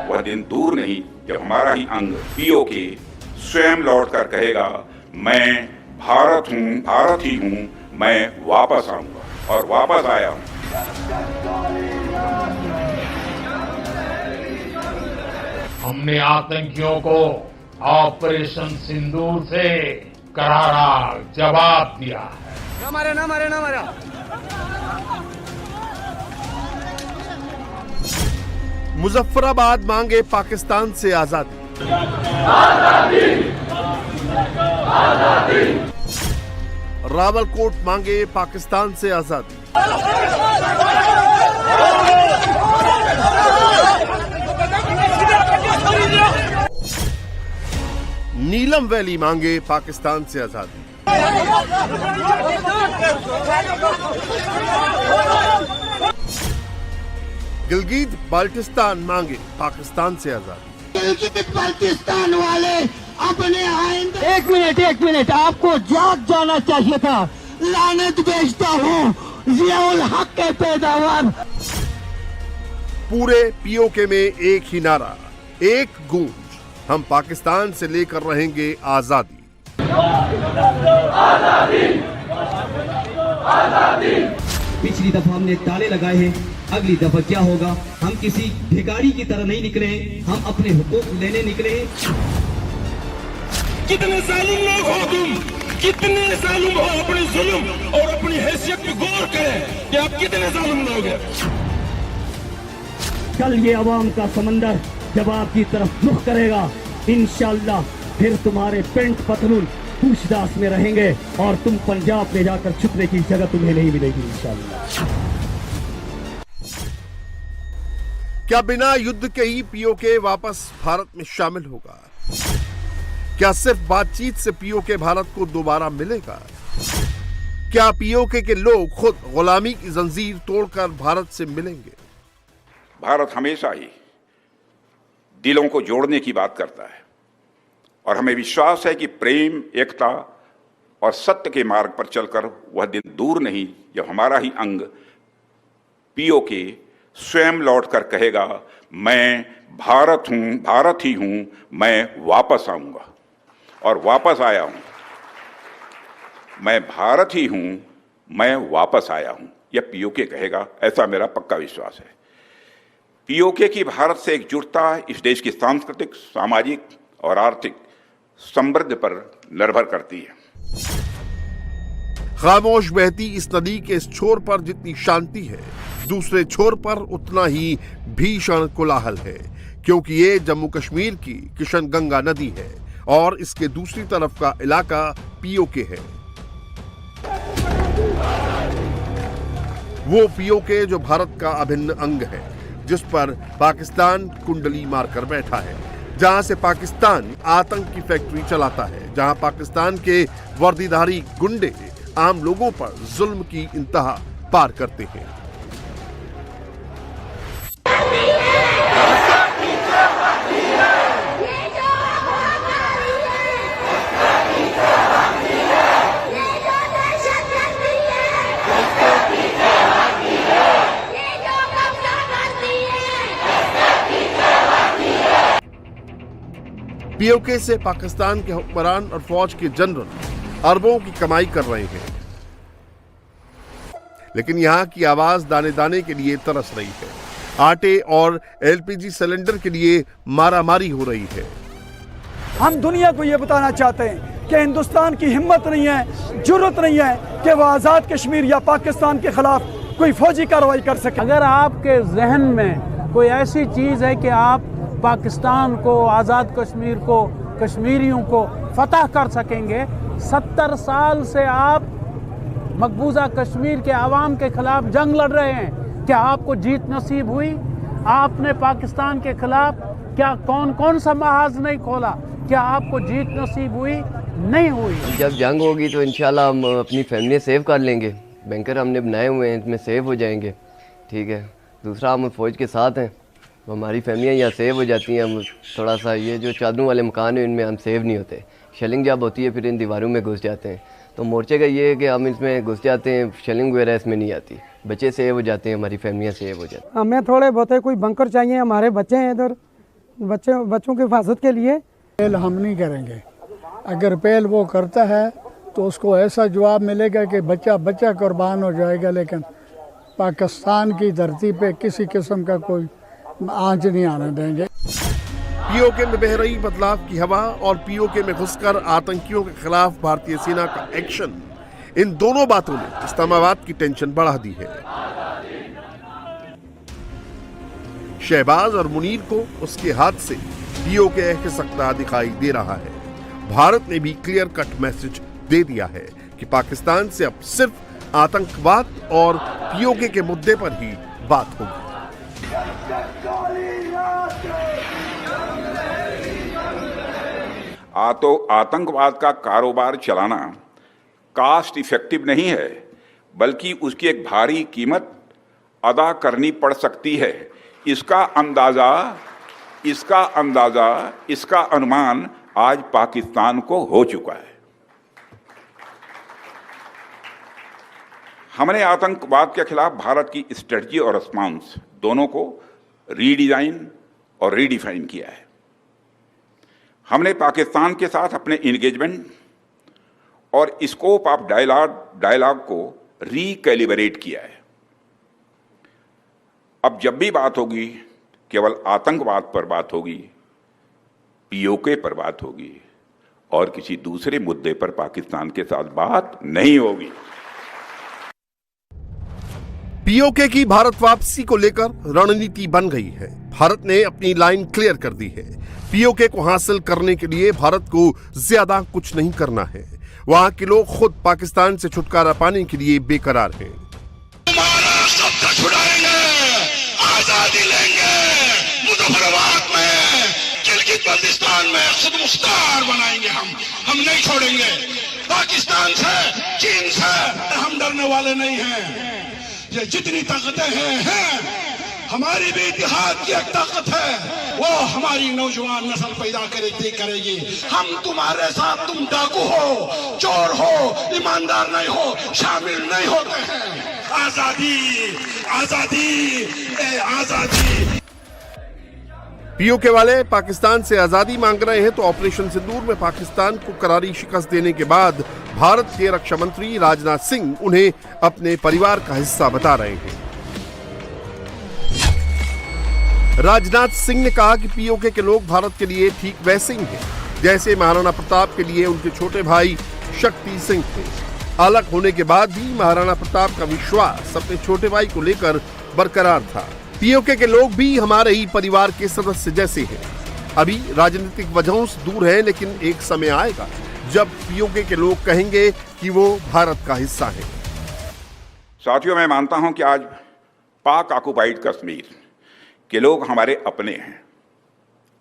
वह दिन दूर नहीं जब हमारा ही अंग पीओके स्वयं लौट कर कहेगा, मैं भारत हूँ, भारत ही हूँ, मैं वापस आऊंगा। और वापस आया हूँ। हमने आतंकियों को ऑपरेशन सिंदूर से करारा जवाब दिया है। ना मारे, ना मारे, ना मारा। मुजफ्फराबाद मांगे पाकिस्तान से आजादी। रावलकोट मांगे पाकिस्तान से आजादी। नीलम वैली मांगे पाकिस्तान से आजादी। गिलगित बाल्टिस्तान मांगे पाकिस्तान से आजादी। गिलगित बाल्टिस्तान वाले अपने आइंदे। एक मिनट, आपको जाग जाना चाहिए था। लानत भेजता हूँ जियाउल हक के पैदावार। पूरे पीओके में एक ही नारा, एक गूंज, हम पाकिस्तान से लेकर रहेंगे आजादी। पिछली दफा हमने ताले लगाए हैं, अगली दफा क्या होगा? हम किसी भिखारी की तरह नहीं निकले हैं, हम अपने हुकूक लेने निकले हैं। कितने जालिम लोग हो तुम, कितने जालिम हो। अपने जुल्म और अपनी हैसियत पे गौर करें कि आप कितने जालिम लोग हैं। कल ये अवाम का समंदर जब आपकी तरफ रुख करेगा, इंशाअल्लाह फिर तुम्हारे पेंट पतलून पूछताछ में रहेंगे और तुम पंजाब में जाकर छुपने की जगह तुम्हें नहीं मिलेगी इंशाअल्लाह। क्या बिना युद्ध के ही पीओके वापस भारत में शामिल होगा? क्या सिर्फ बातचीत से पीओके भारत को दोबारा मिलेगा? क्या पीओके के लोग खुद गुलामी की जंजीर तोड़कर भारत से मिलेंगे? भारत हमेशा ही दिलों को जोड़ने की बात करता है और हमें विश्वास है कि प्रेम, एकता और सत्य के मार्ग पर चलकर वह दिन दूर नहीं जब हमारा ही अंग पीओके स्वयं लौटकर कहेगा, मैं भारत हूं, भारत ही हूं, मैं वापस आऊंगा। और वापस आया हूं। मैं भारत ही हूं, मैं वापस आया हूं, यह पीओके कहेगा, ऐसा मेरा पक्का विश्वास है। पीओके की भारत से एकजुटता इस देश की सांस्कृतिक, सामाजिक और आर्थिक समृद्धि पर निर्भर करती है। खामोश बहती इस नदी के इस छोर पर जितनी शांति है, दूसरे छोर पर उतना ही भीषण कोलाहल है, क्योंकि ये जम्मू कश्मीर की किशनगंगा नदी है और इसके दूसरी तरफ का इलाका पीओके है। वो पीओके जो भारत का अभिन्न अंग है, जिस पर पाकिस्तान कुंडली मारकर बैठा है, जहां से पाकिस्तान आतंक की फैक्ट्री चलाता है, जहां पाकिस्तान के वर्दीधारी गुंडे आम लोगों पर जुल्म की इंतहा पार करते हैं। पीओके से पाकिस्तान के हुक्मरान और फौज के जनरल अरबों की कमाई कर रहे हैं, लेकिन यहाँ की आवाज दाने दाने के लिए तरस रही है। आटे और एलपीजी सिलेंडर के लिए मारामारी हो रही है। हम दुनिया को ये बताना चाहते हैं कि हिंदुस्तान की हिम्मत नहीं है, जुर्रत नहीं है कि वह आज़ाद कश्मीर या पाकिस्तान के खिलाफ कोई फौजी कार्रवाई कर सके। अगर आपके जहन में कोई ऐसी चीज़ है कि आप पाकिस्तान को, आज़ाद कश्मीर को, कश्मीरियों को फतह कर सकेंगे, 70 साल से आप मकबूजा कश्मीर के आवाम के खिलाफ जंग लड़ रहे हैं, क्या आपको जीत नसीब हुई? आपने पाकिस्तान के खिलाफ क्या कौन कौन सा महाज नहीं खोला, क्या आपको जीत नसीब हुई? नहीं हुई। जब जंग होगी तो इंशाल्लाह हम अपनी फैमिली सेव कर लेंगे। बैंकर हमने बनाए हुए हैं, इसमें सेव हो जाएंगे। ठीक है, दूसरा हम फौज के साथ हैं, तो हमारी फैमिलियाँ यहाँ सेव हो जाती हैं। हम थोड़ा सा ये जो चादरों वाले मकान हैं इनमें हम सेव नहीं होते, शेलिंग जब होती है फिर इन दीवारों में घुस जाते हैं, तो मोर्चे का ये है कि हम इसमें घुस जाते हैं, शेलिंग वगैरह इसमें नहीं आती, बच्चे सेव हो जाते हैं, हमारी फैमिलियाँ सेव हो जाती हैं। हमें थोड़े बहुत कोई बंकर चाहिए, हमारे बच्चे हैं इधर, बच्चों की हिफाजत के लिए। पहल हम नहीं करेंगे, अगर पहल वो करता है तो उसको ऐसा जवाब मिलेगा कि बच्चा कुर्बान हो जाएगा, लेकिन पाकिस्तान की धरती पे किसी किस्म का कोई आंच नहीं आने देंगे। पीओके में बह रही बदलाव की हवा और पीओके में घुसकर आतंकियों के खिलाफ भारतीय सेना का एक्शन, इन दोनों बातों ने इस्लामाबाद की टेंशन बढ़ा दी है। शहबाज और मुनीर को उसके हाथ से पीओके खिसकता दिखाई दे रहा है। भारत ने भी क्लियर कट मैसेज दे दिया है कि पाकिस्तान से अब सिर्फ आतंकवाद और पीओके के मुद्दे पर ही बात होगी। तो आतंकवाद का कारोबार चलाना कास्ट इफेक्टिव नहीं है, बल्कि उसकी एक भारी कीमत अदा करनी पड़ सकती है। इसका अंदाजा, इसका अनुमान आज पाकिस्तान को हो चुका है। हमने आतंकवाद के खिलाफ भारत की स्ट्रेटजी और रिस्पांस दोनों को रीडिजाइन और रीडिफाइन किया है। हमने पाकिस्तान के साथ अपने इंगेजमेंट और स्कोप ऑफ डायलॉग को रीकैलिब्रेट किया है। अब जब भी बात होगी, केवल आतंकवाद पर बात होगी, पीओके पर बात होगी और किसी दूसरे मुद्दे पर पाकिस्तान के साथ बात नहीं होगी। पीओके की भारत वापसी को लेकर रणनीति बन गई है। भारत ने अपनी लाइन क्लियर कर दी है। पीओके को हासिल करने के लिए भारत को ज्यादा कुछ नहीं करना है। वहां के लोग खुद पाकिस्तान से छुटकारा पाने के लिए बेकरार हैं। हमारा सबका छुड़ाएंगे, आजादी लेंगे, मुजफ्फराबाद में, गिलगित बल्तिस्तान में खुद मुख्तार बनाएंगे। हम नहीं छोड़ेंगे। पाकिस्तान से, चीन से हम डरने वाले नहीं हैं। ये जितनी ताकतें हैं, हमारी भी इतिहाद की एक ताकत है, वो हमारी नौजवान नस्ल पैदा करेगी। हम तुम्हारे साथ, तुम डाकू हो, चोर हो, ईमानदार नहीं हो, शामिल नहीं होते हैं। आजादी, आजादी, आजादी। पीओके वाले पाकिस्तान से आजादी मांग रहे हैं तो ऑपरेशन सिंदूर में पाकिस्तान को करारी शिकस्त देने के बाद भारत के रक्षा मंत्री राजनाथ सिंह उन्हें अपने परिवार का हिस्सा बता रहे हैं। राजनाथ सिंह ने कहा कि पीओके के लोग भारत के लिए ठीक वैसे ही हैं जैसे महाराणा प्रताप के लिए उनके छोटे भाई शक्ति सिंह थे। अलग होने के बाद भी महाराणा प्रताप का विश्वास अपने छोटे भाई को लेकर बरकरार था। पीओके के लोग भी हमारे ही परिवार के सदस्य जैसे हैं। अभी राजनीतिक वजहों से दूर हैं, लेकिन एक समय आएगा जब पीओके के लोग कहेंगे कि वो भारत का हिस्सा है। साथियों, मैं मानता हूं कि आज पाक ऑक्युपाइड कश्मीर के लोग हमारे अपने हैं।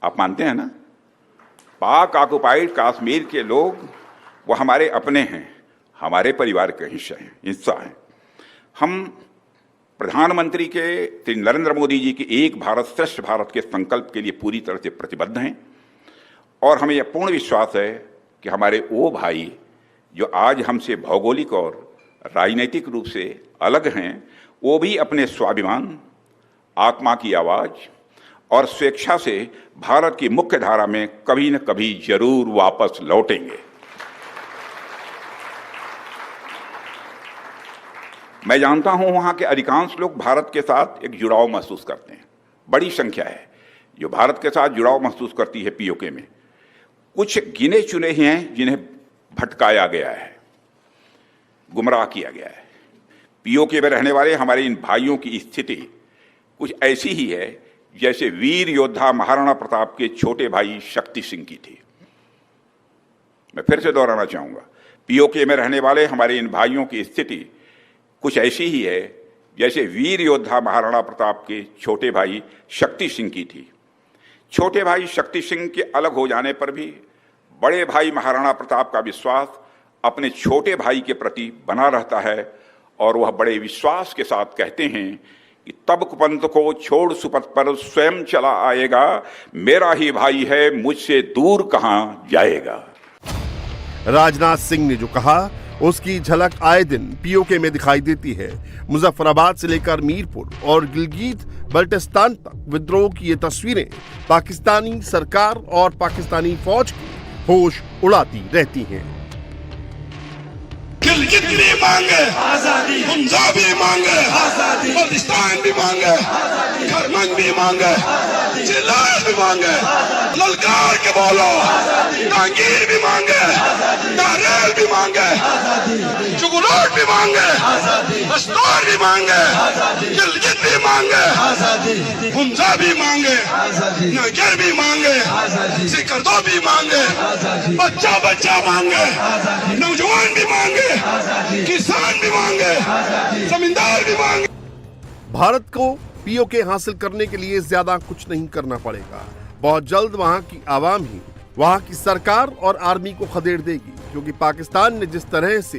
आप मानते हैं ना? पाक ऑक्युपाइड कश्मीर के लोग वो हमारे अपने हैं, हमारे परिवार के हिस्सा हैं। हम प्रधानमंत्री के श्री नरेंद्र मोदी जी के एक भारत श्रेष्ठ भारत के संकल्प के लिए पूरी तरह से प्रतिबद्ध हैं और हमें यह पूर्ण विश्वास है कि हमारे वो भाई जो आज हमसे भौगोलिक और राजनीतिक रूप से अलग हैं, वो भी अपने स्वाभिमान, आत्मा की आवाज और स्वेच्छा से भारत की मुख्य धारा में कभी न कभी जरूर वापस लौटेंगे। मैं जानता हूं वहां के अधिकांश लोग भारत के साथ एक जुड़ाव महसूस करते हैं। बड़ी संख्या है जो भारत के साथ जुड़ाव महसूस करती है। पीओके में कुछ गिने चुने ही हैं जिन्हें भटकाया गया है, गुमराह किया गया है। पीओके में रहने वाले हमारे इन भाइयों की स्थिति कुछ ऐसी ही है जैसे वीर योद्धा महाराणा प्रताप के छोटे भाई शक्ति सिंह की थी। मैं फिर से दोहराना चाहूंगा, पीओके में रहने वाले हमारे इन भाइयों की स्थिति कुछ ऐसी ही है जैसे वीर योद्धा महाराणा प्रताप के छोटे भाई शक्ति सिंह की थी। छोटे भाई शक्ति सिंह के अलग हो जाने पर भी बड़े भाई महाराणा प्रताप का विश्वास अपने छोटे भाई के प्रति बना रहता है और वह बड़े विश्वास के साथ कहते हैं कि तब कुपंत को छोड़ सुपथ पर स्वयं चला आएगा, मेरा ही भाई है, मुझसे दूर कहां जाएगा। राजनाथ सिंह ने जो कहा उसकी झलक आए दिन पीओके में दिखाई देती है। मुजफ्फराबाद से लेकर मीरपुर और गिलगित बल्टिस्तान तक विद्रोह की ये तस्वीरें पाकिस्तानी सरकार और पाकिस्तानी फौज की होश उड़ाती रहती हैं। गिलगित भी मांगे आजादी, हुंजा भी मांगे आजादी, बल्टिस्तान भी मांगे, करमन भी मांगे, जिलास भी मांगे, ललकार के बोलो, टांगीर भी मांगे, नारेल भी मांगे, चुगलोट भी मांगे, बस्तौर भी मांगे, गिलगित भी मांगे, हुंजा भी मांगे, नगर भी मांगे, सिकरदो भी मांगे, बच्चा बच्चा मांगे, नौजवान भी मांगे, किसान भी मांगे, जमींदार भी मांगे। भारत को पीओके हासिल करने के लिए ज्यादा कुछ नहीं करना पड़ेगा। बहुत जल्द वहां की आवाम ही वहां की सरकार और आर्मी को खदेड़ देगी, क्योंकि पाकिस्तान ने जिस तरह से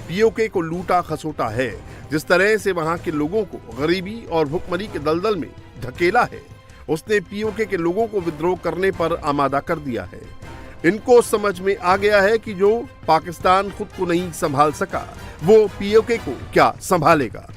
पीओके को लूटा खसोटा है, जिस तरह से वहां के लोगों को गरीबी और भुखमरी के दलदल में धकेला है, उसने पीओके के लोगों को विद्रोह करने पर आमादा कर दिया है। इनको समझ में आ गया है कि जो पाकिस्तान खुद को नहीं संभाल सका, वो पीओके को क्या संभालेगा।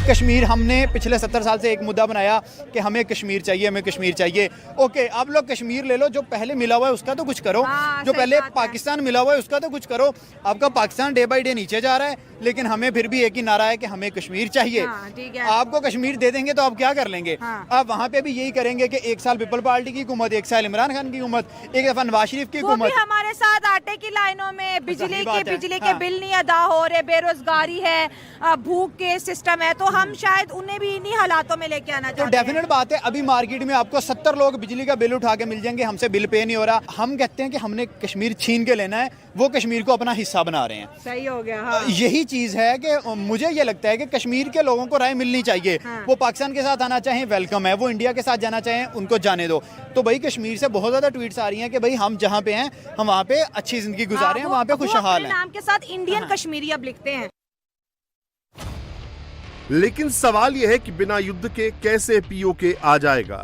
कश्मीर हमने पिछले 70 साल से एक मुद्दा बनाया कि हमें कश्मीर चाहिए, हमें कश्मीर चाहिए। ओके, आप लोग कश्मीर ले लो, जो पहले मिला हुआ है उसका तो कुछ करो, जो पहले पाकिस्तान मिला हुआ है उसका तो कुछ करो। आपका पाकिस्तान डे बाय डे नीचे जा रहा है, लेकिन हमें फिर भी एक ही नारा है कि हमें कश्मीर चाहिए। आपको कश्मीर दे देंगे तो आप क्या कर लेंगे? आप वहाँ पे भी यही करेंगे कि एक साल पीपल पार्टी की हुकूमत, एक साल इमरान खान की हुकूमत, एक दफा नवाज शरीफ की हुकूमत। हमारे साथ आटे की लाइनों में बिजली के बिल नहीं अदा हो रहे, बेरोजगारी है, भूख के सिस्टम है, तो हम शायद उन्हें भी इन्हीं हालातों में लेके आना चाहते हैं। तो डेफिनेट बात है, अभी मार्केट में आपको 70 लोग बिजली का बिल उठा के मिल जाएंगे, हमसे बिल पे नहीं हो रहा। हम कहते हैं कि हमने कश्मीर छीन के लेना है, वो कश्मीर को अपना हिस्सा बना रहे हैं। सही हो गया। हाँ। यही चीज है कि मुझे ये लगता है कि कश्मीर के लोगों को राय मिलनी चाहिए। हाँ। वो पाकिस्तान के साथ आना चाहें वेलकम है, वो इंडिया के साथ जाना चाहें उनको जाने दो। तो भाई कश्मीर से बहुत ज्यादा ट्वीट्स आ रही हैं कि भाई हम जहाँ पे हैं हम वहाँ पे अच्छी जिंदगी गुजारे हैं, वहाँ पे खुशहाल हैं। नाम के साथ इंडियन कश्मीरी अब लिखते हैं। लेकिन सवाल यह है कि बिना युद्ध के कैसे पीओके आ जाएगा?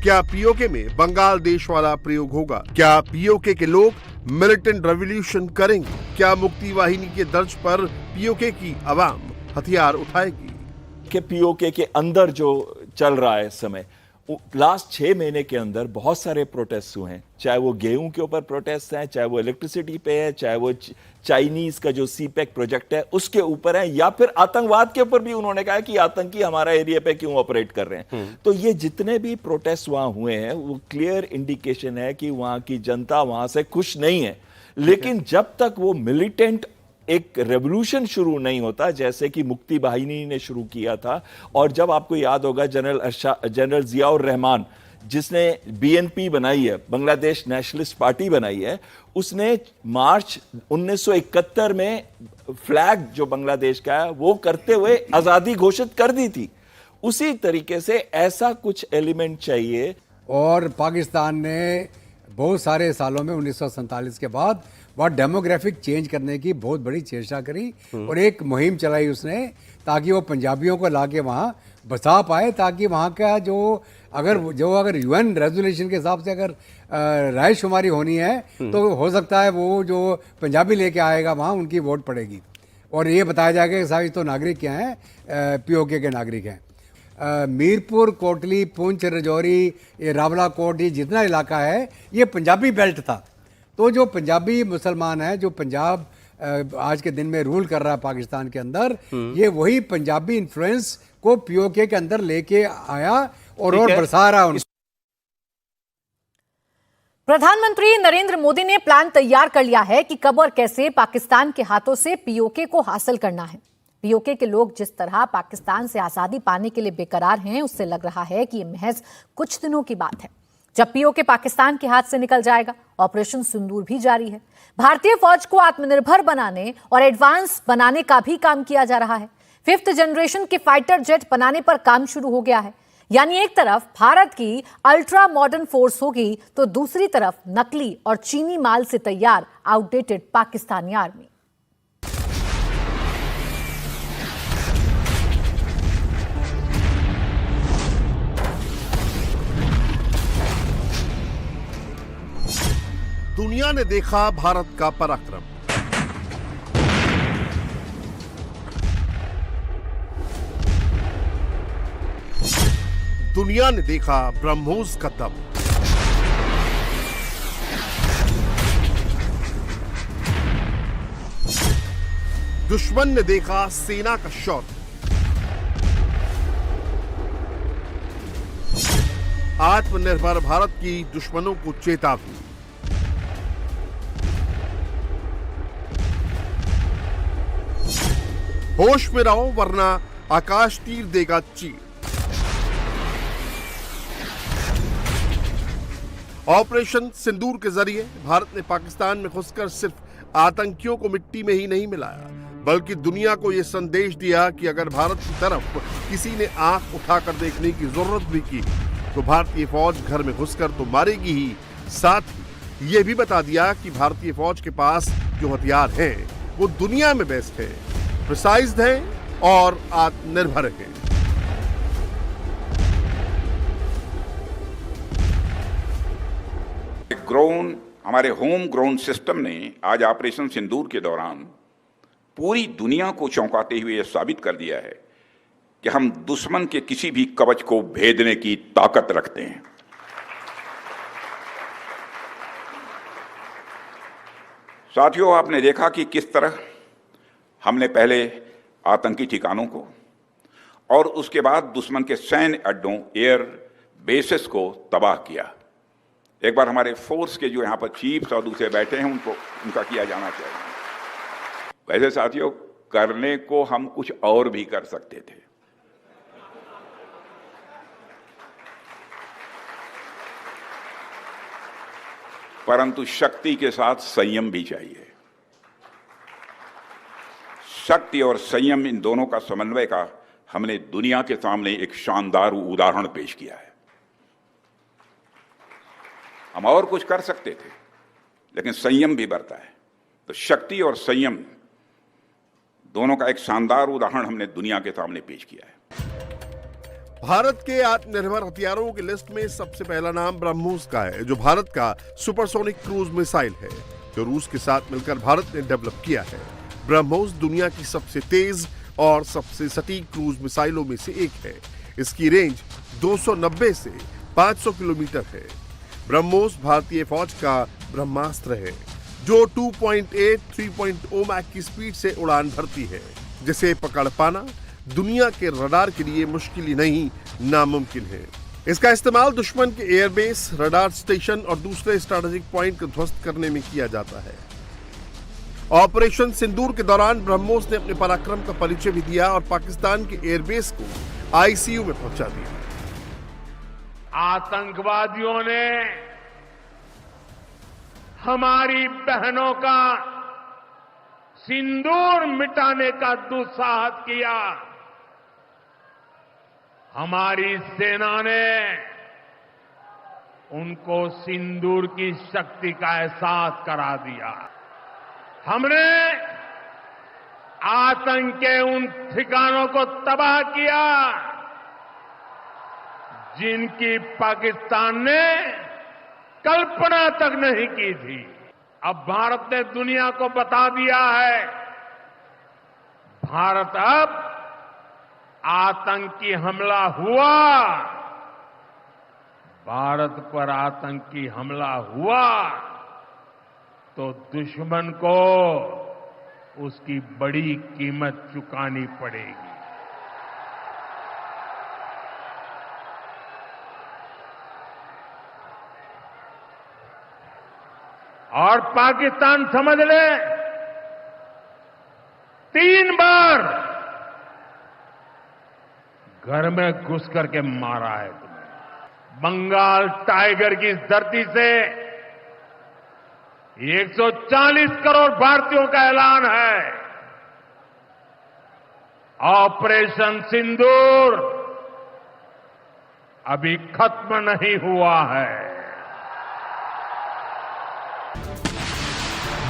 क्या पीओके में बंगाल देश वाला प्रयोग होगा? क्या पीओके के लोग मिलिटेंट रेवोल्यूशन करेंगे? क्या मुक्ति वाहिनी के दर्ज पर पीओके की आवाम हथियार उठाएगी? कि पीओके के अंदर जो चल रहा है इस समय, लास्ट 6 महीने के अंदर बहुत सारे प्रोटेस्ट हुए हैं, चाहे वो गेहूं के ऊपर प्रोटेस्ट हैं, चाहे वो इलेक्ट्रिसिटी पे है, चाहे वो चाइनीज का जो सीपेक प्रोजेक्ट है उसके ऊपर है, या फिर आतंकवाद के ऊपर भी उन्होंने कहा कि आतंकी हमारा एरिया पे क्यों ऑपरेट कर रहे हैं। तो ये जितने भी प्रोटेस्ट वहां हुए हैं वो क्लियर इंडिकेशन है कि वहां की जनता वहां से खुश नहीं है। लेकिन जब तक वो मिलिटेंट एक रेवोल्यूशन शुरू नहीं होता, जैसे कि मुक्ति वाहिनी ने शुरू किया था, और जब आपको याद होगा जनरल जियाउर रहमान जिसने बीएनपी बनाई है, बांग्लादेश नेशनलिस्ट पार्टी बनाई है, उसने मार्च 1971 में फ्लैग जो बांग्लादेश का है वो करते हुए आजादी घोषित कर दी थी। उसी तरीके से ऐसा कुछ एलिमेंट चाहिए। और पाकिस्तान ने बहुत सारे सालों में 1947 के बाद बहुत डेमोग्राफिक चेंज करने की बहुत बड़ी चेष्टा करी और एक मुहिम चलाई उसने, ताकि वो पंजाबियों को लाके वहाँ बसा पाए, ताकि वहाँ का जो अगर यूएन रेजोल्यूशन के हिसाब से अगर राय शुमारी होनी है तो हो सकता है वो जो पंजाबी लेके आएगा वहाँ उनकी वोट पड़ेगी और ये बताया जाएगा कि साहब तो नागरिक क्या हैं, पीओके के नागरिक हैं। मीरपुर, कोटली, पुंछ, राजौरी, ये रावलाकोट, ये जितना इलाका है ये पंजाबी बेल्ट था। तो जो पंजाबी मुसलमान है, जो पंजाब आज के दिन में रूल कर रहा है पाकिस्तान के अंदर, ये वही पंजाबी इन्फ्लुएंस को पीओके के अंदर लेके आया और बरसा रहा है। प्रधानमंत्री नरेंद्र मोदी ने प्लान तैयार कर लिया है कि कब और कैसे पाकिस्तान के हाथों से पीओके को हासिल करना है। पीओके के लोग जिस तरह पाकिस्तान से आजादी पाने के लिए बेकरार हैं, उससे लग रहा है कि ये महज कुछ दिनों की बात है जब पीओके पाकिस्तान के हाथ से निकल जाएगा। ऑपरेशन सिंदूर भी जारी है। भारतीय फौज को आत्मनिर्भर बनाने और एडवांस बनाने का भी काम किया जा रहा है। 5th जनरेशन के फाइटर जेट बनाने पर काम शुरू हो गया है। यानी एक तरफ भारत की अल्ट्रा मॉडर्न फोर्स होगी तो दूसरी तरफ नकली और चीनी माल से तैयार आउटडेटेड पाकिस्तानी आर्मी। दुनिया दुनिया ने देखा भारत का पराक्रम। दुनिया ने देखा ब्रह्मोस का दम। दुश्मन ने देखा सेना का शौर्य। आत्मनिर्भर भारत की दुश्मनों को चेतावनी। होश में रहो वरना आकाश तीर देगा चीर। ऑपरेशन सिंदूर के जरिए भारत ने पाकिस्तान में घुसकर सिर्फ आतंकियों को मिट्टी में ही नहीं मिलाया, बल्कि दुनिया को यह संदेश दिया कि अगर भारत की तरफ किसी ने आंख उठाकर देखने की जरूरत भी की तो भारतीय फौज घर में घुसकर तो मारेगी ही, साथ ही यह भी बता दिया कि भारतीय फौज के पास जो हथियार हैं वो दुनिया में बेस्ट है, प्रिसाइज्ड है और आत्मनिर्भर है। हमारे होम ग्रोन सिस्टम ने आज ऑपरेशन सिंदूर के दौरान पूरी दुनिया को चौंकाते हुए यह साबित कर दिया है कि हम दुश्मन के किसी भी कवच को भेदने की ताकत रखते हैं। साथियों, आपने देखा कि किस तरह हमने पहले आतंकी ठिकानों को और उसके बाद दुश्मन के सैन्य अड्डों, एयर बेसेस को तबाह किया। एक बार हमारे फोर्स के जो यहां पर चीफ्स और दूसरे बैठे हैं उनका किया जाना चाहिए। वैसे साथियों, करने को हम कुछ और भी कर सकते थे, परंतु शक्ति के साथ संयम भी चाहिए। शक्ति और संयम, इन दोनों का समन्वय का हमने दुनिया के सामने एक शानदार उदाहरण पेश किया है। हम और कुछ कर सकते थे, लेकिन संयम भी बढ़ता है। तो शक्ति और संयम दोनों का एक शानदार उदाहरण हमने दुनिया के सामने पेश किया है। भारत के आत्मनिर्भर हथियारों की लिस्ट में सबसे पहला नाम ब्रह्मोस का है, जो भारत का सुपरसोनिक क्रूज मिसाइल है, जो रूस के साथ मिलकर भारत ने डेवलप किया है। ब्रह्मोस दुनिया की सबसे तेज और सबसे सटीक क्रूज मिसाइलों में से एक है। इसकी रेंज 290 से 500 किलोमीटर है। ब्रह्मोस भारतीय फौज का ब्रह्मास्त्र है, जो 2.8 3.0 मैक की स्पीड से उड़ान भरती है, जिसे पकड़ पाना दुनिया के रडार के लिए मुश्किल ही नहीं, नामुमकिन है। इसका इस्तेमाल दुश्मन के एयरबेस, रडार स्टेशन और दूसरे स्ट्रेटेजिक पॉइंट को ध्वस्त करने में किया जाता है। ऑपरेशन सिंदूर के दौरान ब्रह्मोस ने अपने पराक्रम का परिचय भी दिया और पाकिस्तान के एयरबेस को आईसीयू में पहुंचा दिया। आतंकवादियों ने हमारी बहनों का सिंदूर मिटाने का दुस्साहस किया। हमारी सेना ने उनको सिंदूर की शक्ति का एहसास करा दिया। हमने आतंक के उन ठिकानों को तबाह किया जिनकी पाकिस्तान ने कल्पना तक नहीं की थी। अब भारत ने दुनिया को बता दिया है, भारत अब आतंकी हमला हुआ, भारत पर आतंकी हमला हुआ तो दुश्मन को उसकी बड़ी कीमत चुकानी पड़ेगी। और पाकिस्तान समझ ले, 3 बार घर में घुस करके मारा है तुम्हें। बंगाल टाइगर की इस धरती से 140 करोड़ भारतीयों का ऐलान है। ऑपरेशन सिंदूर अभी खत्म नहीं हुआ है।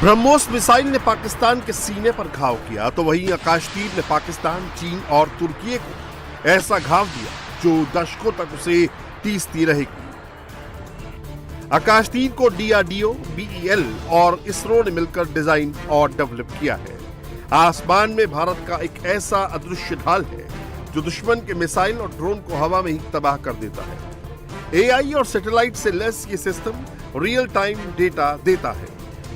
ब्रह्मोस मिसाइल ने पाकिस्तान के सीने पर घाव किया, तो वहीं आकाशतीर ने पाकिस्तान, चीन और तुर्की को ऐसा घाव दिया जो दशकों तक उसे टीसती रहेगी। आकाश 3 को DRDO, BEL और इसरो ने मिलकर डिजाइन और डेवलप किया है। आसमान में भारत का एक ऐसा अदृश्य ढाल है जो दुश्मन के मिसाइल और ड्रोन को हवा में ही तबाह कर देता है। AI और सैटेलाइट से लैस ये सिस्टम रियल टाइम डेटा देता है,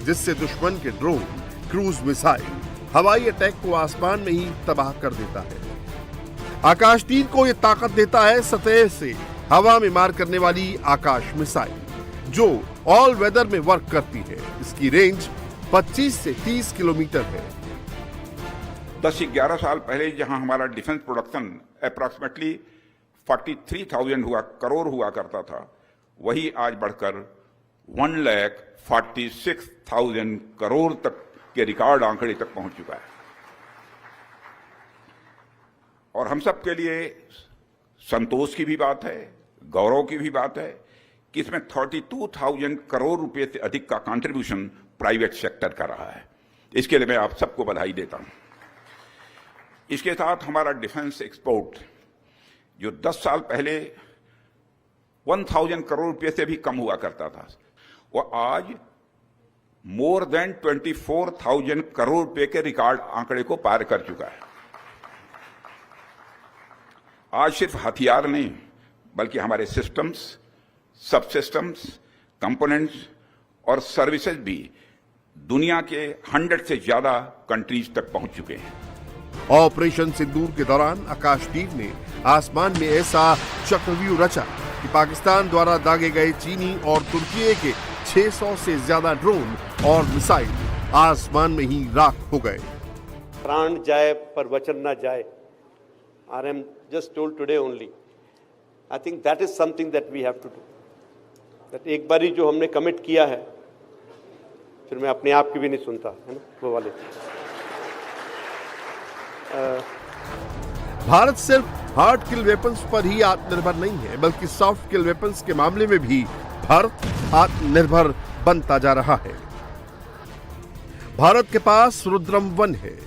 जिससे दुश्मन के ड्रोन, क्रूज मिसाइल, हवाई अटैक को आसमान में ही तबाह कर देता है। आकाश 3 को यह ताकत देता है सतह से हवा में मार करने वाली आकाश मिसाइल, जो ऑल वेदर में वर्क करती है। इसकी रेंज 25 से 30 किलोमीटर है। 10 से 11 साल पहले जहां हमारा डिफेंस प्रोडक्शन अप्रॉक्सीमेटली 43,000 करोड़ हुआ करता था, वही आज बढ़कर 1,46,000 करोड़ तक के रिकॉर्ड आंकड़े तक पहुंच चुका है। और हम सब के लिए संतोष की भी बात है, गौरव की भी बात है कि इसमें 32,000 करोड़ रुपए से अधिक का कंट्रीब्यूशन प्राइवेट सेक्टर का रहा है। इसके लिए मैं आप सबको बधाई देता हूं। इसके साथ हमारा डिफेंस एक्सपोर्ट, जो 10 साल पहले 1,000 करोड़ रुपए से भी कम हुआ करता था, वो आज मोर देन 24,000 करोड़ रुपए के रिकॉर्ड आंकड़े को पार कर चुका है। आज सिर्फ हथियार नहीं, बल्कि हमारे सिस्टम्स, सब सिस्टम्स, कंपोनेंट्स और सर्विसेज भी दुनिया के 100 से ज्यादा कंट्रीज तक पहुंच चुके हैं। ऑपरेशन सिंदूर के दौरान आकाश टीम ने आसमान में ऐसा चक्रव्यूह रचा कि पाकिस्तान द्वारा दागे गए चीनी और तुर्की के 600 से ज्यादा ड्रोन और मिसाइल आसमान में ही राख हो गए। प्राण जाए पर वचन ना जाए। I am just told today only. I think that is something that we have to do. That एक बारी जो हमने कमिट किया है, फिर मैं अपने आप की भी नहीं सुनता, है ना, वो वाले। भारत सिर्फ हार्ड किल वेपन्स पर ही आत्मनिर्भर नहीं है, बल्कि सॉफ्ट किल वेपन्स के मामले में भी भारत आत्मनिर्भर बनता जा रहा है। भारत के पास रुद्रम-1 है,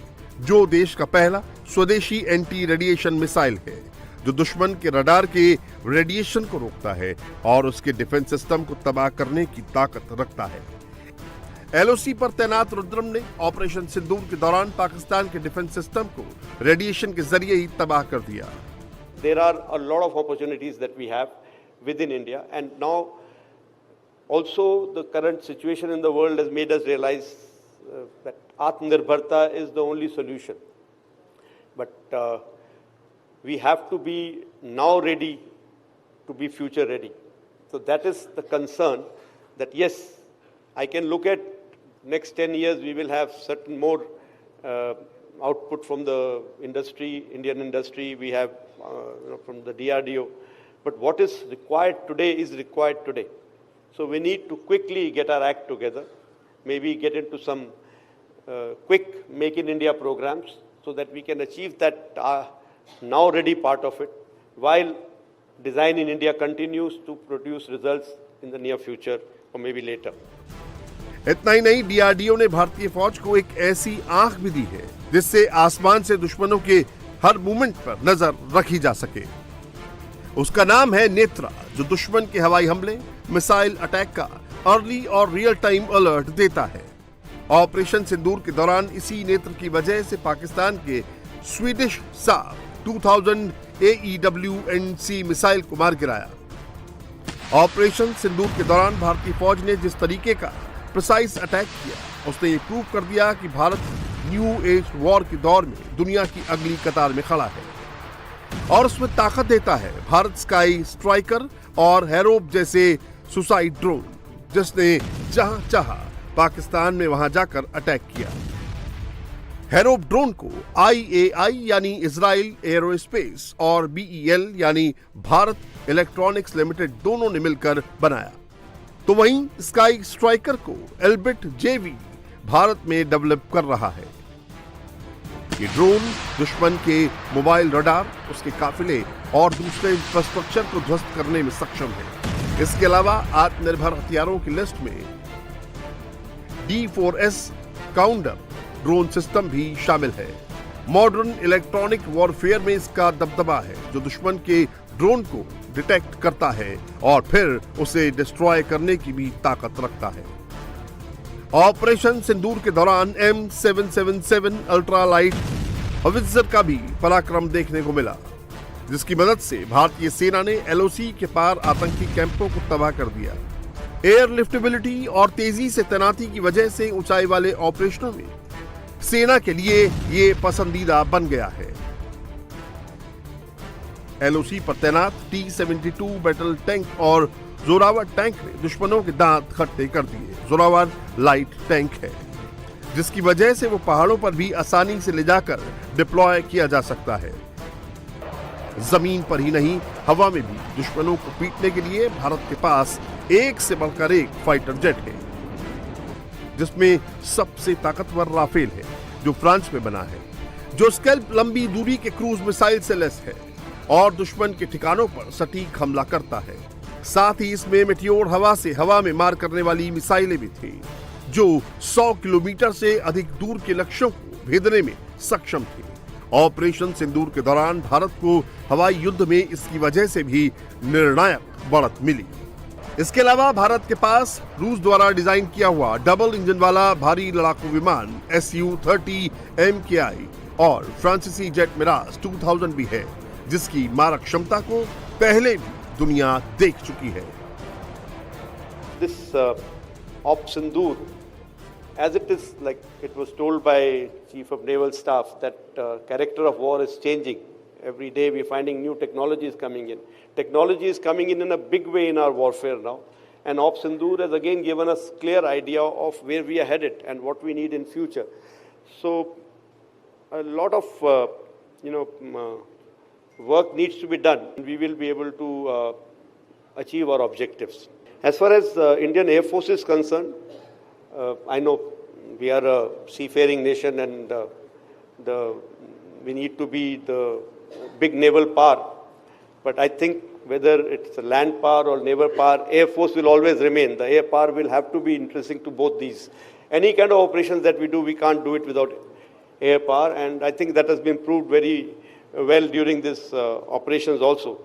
जो देश का पहला स्वदेशी एंटी रेडिएशन मिसाइल है, जो दुश्मन के रडार के रेडिएशन को रोकता है और उसके डिफेंस सिस्टम को तबाह करने की ताकत रखता है। LOC पर तैनात रुद्रम ने ऑपरेशन सिंदूर के दौरान पाकिस्तान के डिफेंस सिस्टम को रेडिएशन के जरिए ही तबाह कर दिया। There are a lot of opportunities that we have within India, and now also the current situation in the world has made us realize that Atmanirbharta is the only solution. But we have to be now ready to be future ready. So that is the concern, that yes, I can look at next 10 years we will have certain more output from the industry, Indian industry, we have from the DRDO. But what is required today is required today. So we need to quickly get our act together, maybe get into some quick Make in India programs, so that we can achieve that now ready part of it, while Design in India continues to produce results in the near future or maybe later. इतना ही नहीं, DRDO ने भारतीय फौज को एक ऐसी आंख भी दी है जिससे आसमान से दुश्मनों के हर मूवमेंट पर नजर रखी जा सके। उसका नाम है नेत्रा, जो दुश्मन के हवाई हमले, मिसाइल अटैक का अर्ली और रियल टाइम अलर्ट देता है। ऑपरेशन सिंदूर के दौरान इसी नेत्र की वजह से पाकिस्तान के स्वीडिश साब 2000 AEW&C मिसाइल को मार गिराया। ऑपरेशन सिंदूर के दौरान भारतीय फौज ने जिस तरीके का प्रिसाइज अटैक किया, उसने ये प्रूव कर दिया कि भारत न्यू एज वॉर के दौर में दुनिया की अगली कतार में खड़ा है। और उसमें ताकत देता है भारत स्काई स्ट्राइकर और हैरोप जैसे सुसाइड ड्रोन, जिसने जहां चाहा पाकिस्तान में वहां जाकर अटैक किया। हैरोप ड्रोन को IAI यानी इजराइल एरोस्पेस और BEL यानी भारत इलेक्ट्रॉनिक्स लिमिटेड दोनों ने मिलकर बनाया। तो वहीं स्काई स्ट्राइकर को एल्बिट JV भारत में डेवलप कर रहा है। ये ड्रोन दुश्मन के मोबाइल रडार, उसके काफिले और दूसरे इंफ्रास्ट्रक्चर को ध्वस्त करने में सक्षम है। इसके अलावा आत्मनिर्भर हथियारों की लिस्ट में D4S काउंटर ड्रोन सिस्टम भी शामिल है। मॉडर्न इलेक्ट्रॉनिक वॉरफेयर में इसका दबदबा है, जो दुश्मन के ड्रोन को डिटेक्ट करता है और फिर उसे डिस्ट्रॉय करने की भी ताकत रखता है। ऑपरेशन सिंदूर के दौरान M777 अल्ट्रा लाइट हवित्जर का भी पराक्रम देखने को मिला, जिसकी मदद से भारतीय सेना ने LOC के पार आतंकी कैंपों को तबाह कर दिया। एयर लिफ्टेबिलिटी और तेजी से तैनाती की वजह से ऊंचाई वाले ऑपरेशनों में सेना के लिए ये पसंदीदा बन गया है। LOC पर तैनात T-72 बैटल टैंक और जोरावर टैंक ने दुश्मनों के दांत खट्टे कर दिए। जोरावर लाइट टैंक है, जिसकी वजह से वो पहाड़ों पर भी आसानी से ले जाकर डिप्लॉय किया जा सकता है। जमीन पर ही नहीं, हवा में भी दुश्मनों को पीटने के लिए भारत के पास एक से बढ़कर एक फाइटर जेट है, जिसमें सबसे ताकतवर राफेल है, जो फ्रांस में बना है, जो स्कैल्प लंबी दूरी के क्रूज मिसाइल से लैस है और दुश्मन के ठिकानों पर सटीक हमला करता है। साथ ही इसमें मेटियोर हवा से हवा में मार करने वाली मिसाइलें भी थी, जो 100 किलोमीटर से अधिक दूर के लक्ष्यों को भेदने में सक्षम थी। ऑपरेशन सिंदूर के दौरान भारत को हवाई युद्ध में इसकी वजह से भी निर्णायक बढ़त मिली। इसके अलावा भारत के पास रूस द्वारा डिजाइन किया हुआ डबल इंजन वाला भारी लड़ाकू विमान Su-30 MKI और फ्रांसीसी जेट मिराज 2000 भी है, जिसकी मारक क्षमता को पहले भी दुनिया देख चुकी है। This Op Sindoor, as it is, like it was told by Chief of Naval Staff, that character of war is changing. Every day we're finding new technologies coming in. Technology is coming in a big way in our warfare now. And Op Sindoor has again given us clear idea of where we are headed and what we need in future. So a lot of, work needs to be done. We will be able to achieve our objectives. As far as Indian Air Force is concerned, I know we are a seafaring nation and we need to be the big naval power. But I think whether it's a land power or naval power, Air Force will always remain. The air power will have to be interesting to both these. Any kind of operations that we do, we can't do it without air power. And I think that has been proved very well during this operations also.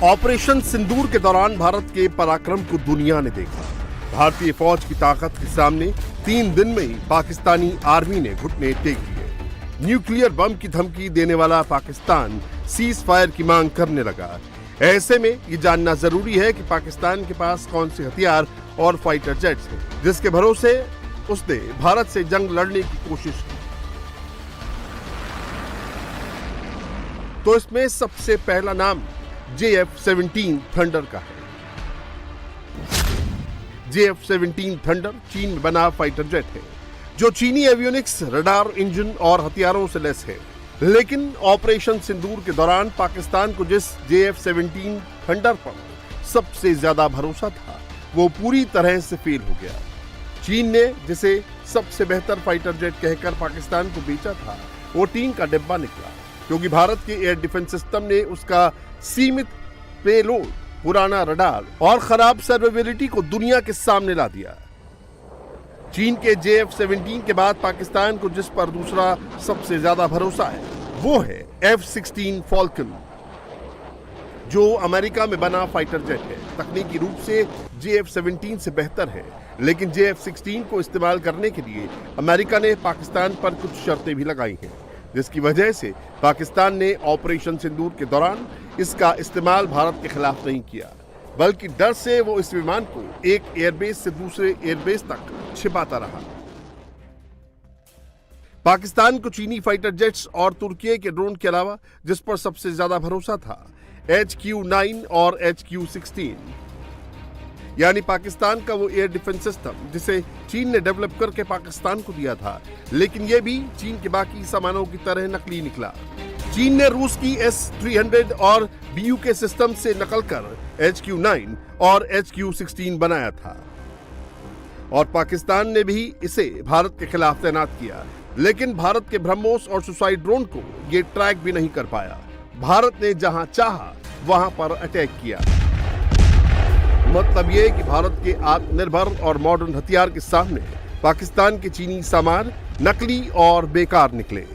Operation Sindoor के दौरान भारत के पराक्रम को दुनिया ने देखा। भारतीय फौज की ताकत के सामने 3 दिन में ही पाकिस्तानी आर्मी ने घुटने टेक दिए। न्यूक्लियर बम की धमकी देने वाला पाकिस्तान सीज फायर की मांग करने लगा। ऐसे में ये जानना जरूरी है कि पाकिस्तान के पास कौन से हथियार और फाइटर जेट्स हैं, जिसके भरोसे उसने भारत से जंग लड़ने की कोशिश की। तो इसमें सबसे पहला नाम JF-17 थंडर का है। JF-17 थंडर चीन में बना फाइटर जेट है, जो चीनी एवियोनिक्स, रडार, इंजन और हथियारों से लैस है। लेकिन ऑपरेशन सिंदूर के दौरान पाकिस्तान को जिस JF-17 थंडर पर सबसे ज्यादा भरोसा था, वो पूरी तरह से फेल हो गया। चीन ने जिसे सबसे बेहतर फाइटर जेट कहकर पाकिस्तान को बेचा था, वो टीन का डिब्बा निकला, क्योंकि भारत के एयर डिफेंस सिस्टम ने उसका सीमित पेलोड, पुराना रडार और खराब सर्वाइवेबिलिटी को दुनिया के सामने ला दिया। चीन के JF-17 के बाद पाकिस्तान को जिस पर दूसरा सबसे ज्यादा भरोसा है, वो है F-16 फॉल्कन, जो अमेरिका में बना फाइटर जेट है। तकनीकी रूप से JF-17 से बेहतर है, लेकिन JF-16 को इस्तेमाल करने के लिए अमेरिका ने पाकिस्तान पर कुछ शर्तें भी लगाई हैं, जिसकी वजह से पाकिस्तान ने ऑपरेशन सिंदूर के दौरान इसका इस्तेमाल भारत के खिलाफ नहीं किया, बल्कि डर से वो इस विमान को एक एयरबेस से दूसरे एयरबेस तक छिपाता रहा। पाकिस्तान को चीनी फाइटर जेट्स और तुर्की के ड्रोन के अलावा जिस पर सबसे ज्यादा भरोसा था, HQ-9 और HQ-16, यानी पाकिस्तान का वो एयर डिफेंस सिस्टम जिसे चीन ने डेवलप करके पाकिस्तान को दिया था, लेकिन ये भी चीन के बाकी सामानों की तरह नकली निकला। चीन ने रूस की S-300 और BUK सिस्टम से नकल कर HQ-9 और HQ-16 बनाया था, और पाकिस्तान ने भी इसे भारत के खिलाफ तैनात किया। लेकिन भारत के ब्रह्मोस और सुसाइड ड्रोन को ये ट्रैक भी नहीं कर पाया। भारत ने जहां चाहा वहां पर अटैक किया। मतलब ये कि भारत के आत्मनिर्भर और मॉडर्न हथियार के सामने पाकिस्तान के चीनी सामान नकली और बेकार निकले।